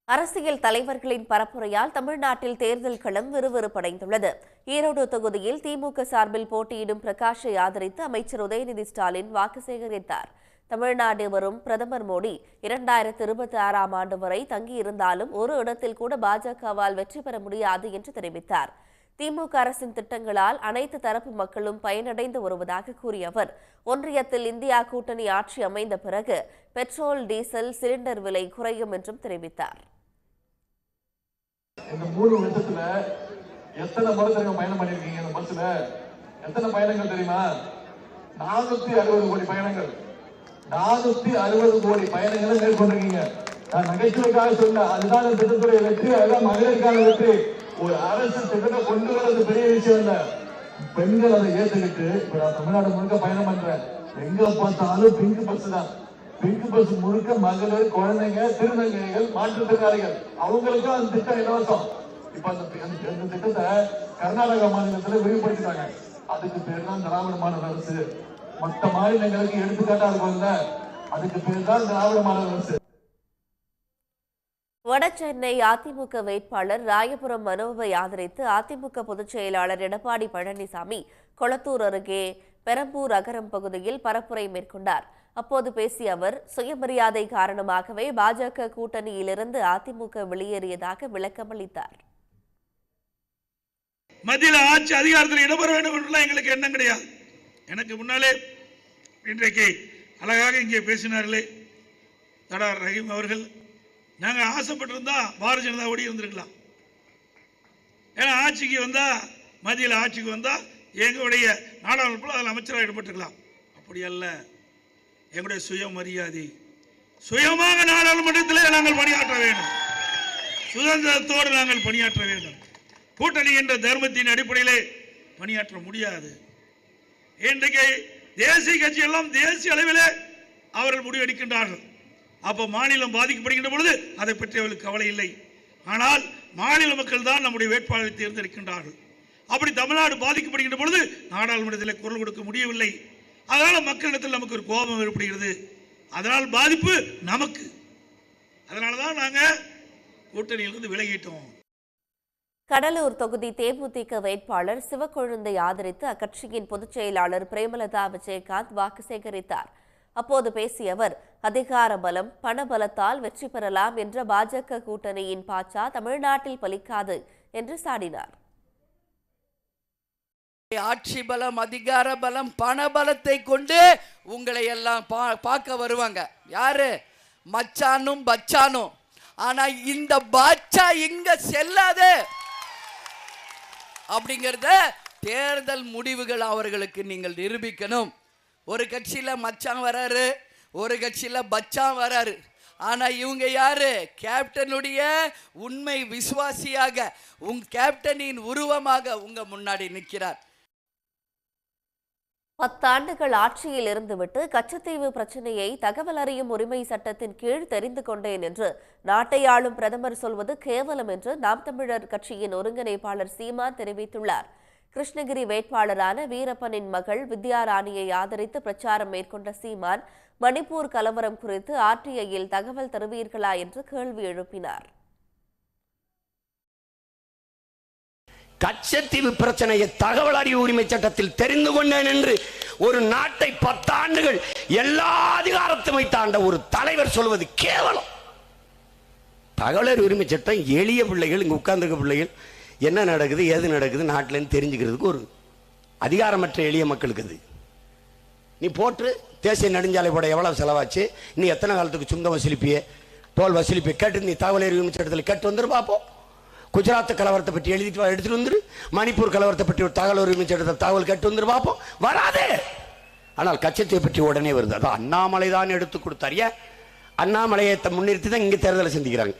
அரசியல் தலைவர்களின் பரப்புரையால் தமிழ்நாட்டில் தேர்தல் களம் விறுவிறுப்படைந்துள்ளது. ஈரோடு தொகுதியில் திமுக சார்பில் போட்டியிடும் பிரகாஷை ஆதரித்து அமைச்சர் உதயநிதி ஸ்டாலின் வாக்கு சேகரித்தார். தமிழ்நாடு வரும் பிரதமர் மோடி 2026ஆம் ஆண்டு வரை தங்கியிருந்தாலும் ஒரு இடத்தில் கூட பாஜகவால் வெற்றி பெற முடியாது என்று தெரிவித்தார். திமுக அரசின் திட்டங்களால் அனைத்து தரப்பு மக்களும் பயனடைந்து வருவதாக கூறிய அவர், ஒன்றியத்தில் இந்தியா கூட்டணி ஆட்சி அமைந்த பிறகு பெட்ரோல் டீசல் சிலிண்டர் விலை குறையும் என்றும் தெரிவித்தார். இந்த 3 வருஷத்துல எத்தனை முறை பயணம் பண்ணிருக்கீங்க? இந்த பஸ்ல எத்தனை பயணங்கள் தெரியுமா? 460 கோடி பயணங்கள். 460 கோடி பயணங்களை மேற்கொண்டிருக்கீங்க. நான் நகைச்சுவைக்காக சொன்ன அதுதான் திட்டத்துறை வெற்றி, அதுதான் மகளிருக்கான வெற்றி. ஒரு அரசு திட்டத்தை கொண்டு வரது பெரிய விஷயம் இல்ல. பெண்கள் அதை ஏற்றுக்கிட்டு இப்ப நான் தமிழ்நாடு முழுக்க பயணம் பண்றேன். எங்க பார்த்தாலும் பிங்க் பஸ் தான். பிங்க் பஸ் முழுக்க மகளிர், குழந்தைங்க, திருநங்கைகள், மாற்றுத்திறனாளிகள் அவங்களுக்கும் அந்த திட்டம் இலவசம். இப்ப அந்த திட்டத்தை கர்நாடகா மாநிலத்துல விரிவுபடுத்திட்டாங்க. அதுக்கு பேர் தான் திராவிட மாடல் அரசு. மற்ற மாநிலங்களுக்கு எடுத்துக்காட்டா இருக்கும்ல, அதுக்கு பேர் தான் திராவிட மாடல் அரசு. வடசென்னை அதிமுக வேட்பாளர் ராயபுரம் மனோவை ஆதரித்து அதிமுக பொதுச் செயலாளர் எடப்பாடி பழனிசாமி கொளத்தூர் அருகே பெரம்பூர் அகரம் பகுதியில் பரப்புரை மேற்கொண்டார். அப்போது பேசிய அவர், சுயமரியாதை காரணமாகவே பாஜக கூட்டணியிலிருந்து அதிமுக வெளியேறியதாக விளக்கமளித்தார். மத்தியில் ஆட்சி அதிகாரத்தில் இடம்பெற வேண்டும் என்றும் எங்களுக்கு எண்ணம் கிடையாது. எனக்கு முன்னாலே இன்றைக்கு அழகாக இங்கே பேசினார்களே தடார் ரஹீம் அவர்கள், நாங்கள் ஆசைப்பட்டிருந்தா பாரதிய ஜனதாவோடு இருந்திருக்கலாம். ஏன்னா ஆட்சிக்கு வந்தா, மத்தியில் ஆட்சிக்கு வந்தா எங்களுடைய நாடாளுமன்றத்தில் அதில் அமைச்சராக ஈடுபட்டிருக்கலாம். அப்படி அல்ல. எங்களுடைய சுயமரியாதை, சுயமாக நாடாளுமன்றத்தில் நாங்கள் பணியாற்ற வேண்டும், சுதந்திரத்தோடு நாங்கள் பணியாற்ற வேண்டும். கூட்டணி என்ற தர்மத்தின் அடிப்படையிலே பணியாற்ற முடியாது. இன்றைக்கு தேசிய கட்சி எல்லாம் தேசிய அளவிலே அவர்கள் முடிவெடுக்கின்றார்கள். அப்போ மாநிலம் பாதிக்கப்படுகின்ற பொழுது அதை பற்றி அவர்களுக்கு கவலை இல்லை. ஆனால் மாநில மக்கள் தான் நம்முடைய வேட்பாளரை தேர்ந்தெடுக்கின்றார்கள். அப்படி தமிழ்நாடு பாதிக்கப்படுகின்ற பொழுது நாடாளுமன்றத்தில் குரல் கொடுக்க முடியவில்லை. அதனால மக்களிடத்தில் நமக்கு ஒரு கோபம் ஏற்படுகிறது. அதனால் பாதிப்பு நமக்கு. அதனாலதான் நாங்க கூட்டணியிலிருந்து விலகிட்டோம். கடலூர் தொகுதி தேமுதிக வேட்பாளர் சிவக்கொழுந்தை ஆதரித்து அக்கட்சியின் பொதுச் செயலாளர் பிரேமலதா விஜயகாந்த் வாக்கு சேகரித்தார். அப்போது பேசிய அவர், அதிகார பலம், பணபலத்தால் வெற்றி பெறலாம் என்ற பாஜக கூட்டணியின் பாச்சா தமிழ்நாட்டில் பலிக்காது என்று சாடினார். ஆட்சி பலம், அதிகார பலம், பண பலத்தை கொண்டு உங்களை எல்லாம் பார்க்க வருவாங்க. யாரு? மச்சானும் பச்சானும். ஆனா இந்த பாட்சா இங்க செல்லாது அப்படிங்கறத தேர்தல் முடிவுகள் அவர்களுக்கு நீங்கள் நிரூபிக்கணும். ஒரு கட்சியில மச்சான் வராரு, ஒரு கட்சியில பச்சான் வராரு. ஆனா இவங்க யாரு? கேப்டனுடைய உண்மை விசுவாசியாக, உங்க கேப்டனின் உருவமாக உங்க முன்னாடி நிற்கிறார். 10 ஆண்டுகள் ஆட்சியில் இருந்துவிட்டு கச்சத்தீவு பிரச்சனையை தகவல் அறியும் உரிமை சட்டத்தின் கீழ் தெரிந்து கொண்டேன் என்று நாட்டை ஆளும் பிரதமர் சொல்வது கேவலம் என்று நாம் தமிழர் கட்சியின் ஒருங்கிணைப்பாளர் சீமான் தெரிவித்துள்ளார். கிருஷ்ணகிரி வேட்பாளரான வீரப்பனின் மகள் வித்யாராணியை ஆதரித்து பிரச்சாரம் மேற்கொண்ட சீமான், மணிப்பூர் கலவரம் குறித்து ஆர்டிஐயில் தகவல் தருவீர்களா என்று கேள்வி எழுப்பினார். கச்சத்தீவு பிரச்சனையை தகவல் அறிவு உரிமை சட்டத்தில் தெரிந்து கொண்டேன் என்று ஒரு நாட்டை 10 ஆண்டுகள் எல்லா அதிகாரத்தையும் வைத்தாண்ட ஒரு தலைவர் சொல்வது கேவலம். தகவல் அறிவு உரிமை சட்டம் எளிய பிள்ளைகள், இங்க உட்கார்ந்துருக்க பிள்ளைகள் என்ன நடக்குது, ஏது நடக்குது நாட்டில் தெரிஞ்சுக்கிறதுக்கு ஒரு அதிகாரமற்ற எளிய மக்களுக்கு. அது நீ போட்டு தேசிய நெடுஞ்சாலை போட எவ்வளவு செலவாச்சு, நீ எத்தனை காலத்துக்கு சுங்கம் வசூலிப்பிய, டோல் வசூலிப்பிய கேட்டு நீ தகவல் அறிவு உரிமை சட்டத்தில் கேட்டு வந்துரு பார்ப்போம். குஜராத் கலவரத்தை பற்றி எடுத்துட்டு வந்துரு, மணிப்பூர் கலவரத்தை பற்றி ஒரு தகவல் உரிமை சட்டத்தை தகவல் கேட்டு வந்துரு பார்ப்போம். வராதே. ஆனால் கச்சத்தீவை பற்றி உடனே வருது. அதான் அண்ணாமலை தான் எடுத்து கொடுத்தார். அண்ணாமலையை முன்னிறுத்தி தான் இங்க தேர்தலை சந்திக்கிறாங்க.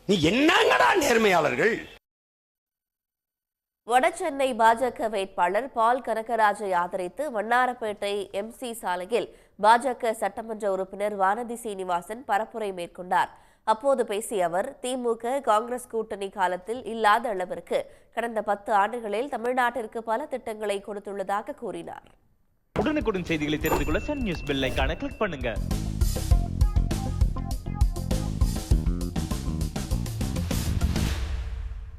நீ என்னங்கடா நேர்மையாளர்கள். வடசென்னை பாஜக வேட்பாளர் பால் கனகராஜை ஆதரித்து வண்ணாரப்பேட்டை MC சாலையில் பாஜக சட்டமன்ற உறுப்பினர் வானதி சீனிவாசன் பரப்புரை மேற்கொண்டார். அப்போது பேசிய அவர், திமுக காங்கிரஸ் கூட்டணி காலத்தில் இல்லாத அளவிற்கு கடந்த 10 ஆண்டுகளில் தமிழ்நாட்டிற்கு பல திட்டங்களை கொடுத்துள்ளதாக கூறினார். உடனுக்குடன் செய்திகளை தெரிந்து கொள்ள சன் நியூஸ் பெல் ஐகானை கிளிக் பண்ணுங்க.